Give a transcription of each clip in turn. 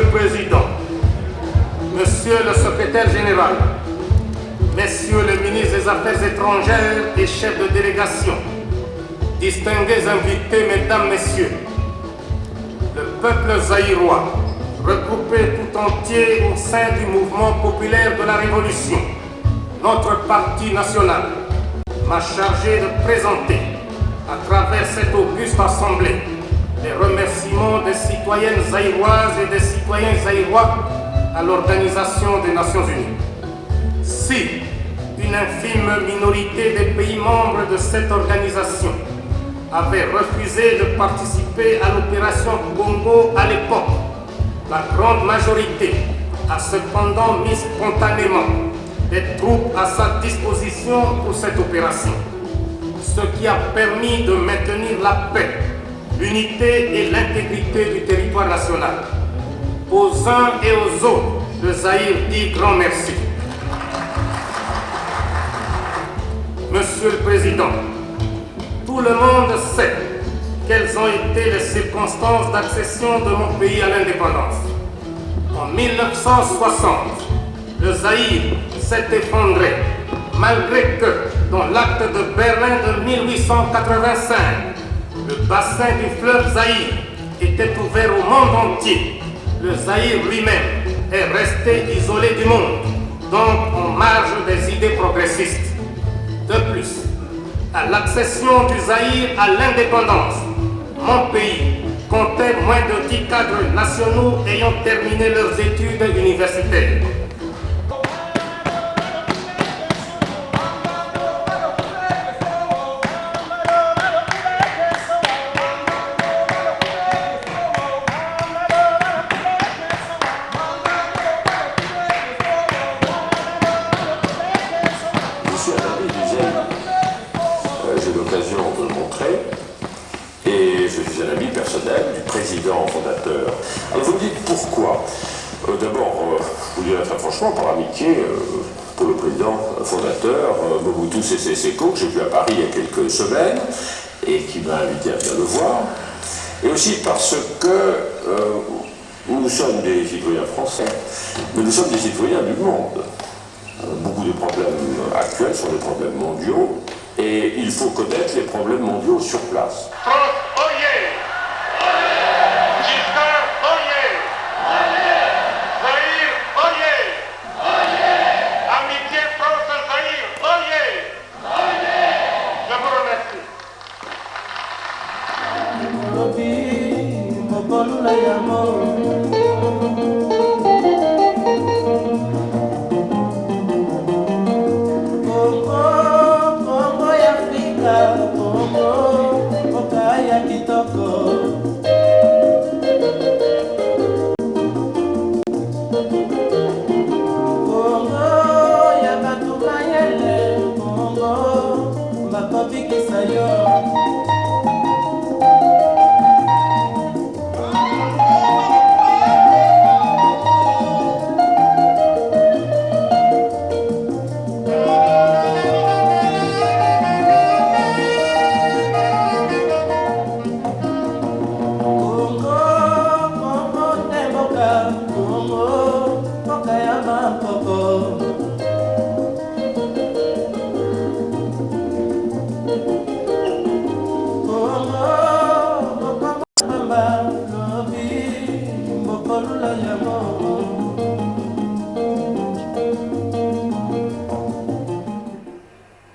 le Président, Monsieur le Secrétaire général, Messieurs les ministres des Affaires étrangères et chefs de délégation, distingués invités, Mesdames, Messieurs, le peuple zaïrois, regroupé tout entier au sein du mouvement populaire de la Révolution, notre parti national, m'a chargé de présenter, à travers cette auguste assemblée, les remerciements des citoyennes zaïroises et des citoyens zaïrois à l'Organisation des Nations Unies. Si une infime minorité des pays membres de cette organisation avait refusé de participer à l'opération Bongo à l'époque, la grande majorité a cependant mis spontanément des troupes à sa disposition pour cette opération, ce qui a permis de maintenir la paix, l'unité et l'intégrité du territoire national. Aux uns et aux autres, le Zaïre dit grand merci. Monsieur le Président, tout le monde sait quelles ont été les circonstances d'accession de mon pays à l'indépendance. En 1960, le Zaïre s'est effondré, malgré que, dans l'acte de Berlin de 1885, le bassin du fleuve Zaïre était ouvert au monde entier. Le Zaïre lui-même est resté isolé du monde, donc en marge des idées progressistes. De plus, à l'accession du Zaïre à l'indépendance, mon pays comptait moins de 10 cadres nationaux ayant terminé leurs études universitaires. J'ai l'occasion de le montrer, et je suis un ami personnel du président fondateur. Alors vous me dites pourquoi? D'abord, je vous dirai très franchement, par amitié pour le président fondateur, Mobutu Sese Seko, que j'ai vu à Paris il y a quelques semaines, et qui m'a invité à venir le voir, et aussi parce que nous sommes des citoyens français, mais nous sommes des citoyens du monde. Beaucoup des problèmes actuels sont des problèmes mondiaux, et il faut connaître les problèmes mondiaux sur place. France, oyez! Giscard, oyez! Zaïre, oyez! Amitié France-Zaïre, oyez! Je vous remercie.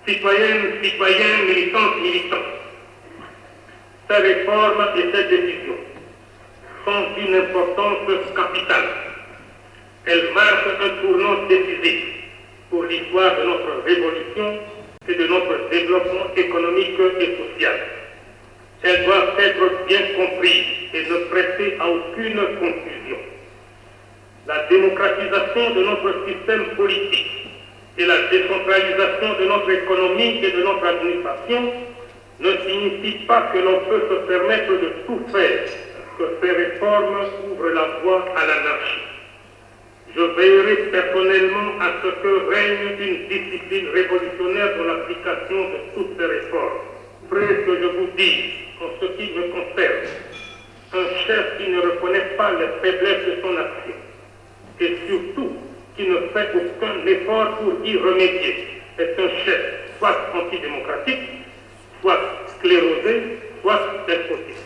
Citoyennes, citoyens, militantes, militants, ces réformes et ces décisions sont d'une importance capitale. Elles marquent un tournant décisif pour l'histoire de notre révolution et de notre développement économique et social. Elles doivent être bien comprises et ne prêter à aucune confusion. La démocratisation de notre système politique et la décentralisation de notre économie et de notre administration ne signifie pas que l'on peut se permettre de tout faire, que ces réformes ouvrent la voie à l'anarchie. Je veillerai personnellement à ce que règne une discipline révolutionnaire dans l'application de toutes ces réformes. Près que je vous dise, en ce qui me concerne, un chef qui ne reconnaît pas les faiblesses de son action et surtout qui ne fait aucun effort pour y remédier. C'est un chef soit antidémocratique, soit sclérosé, soit despotique.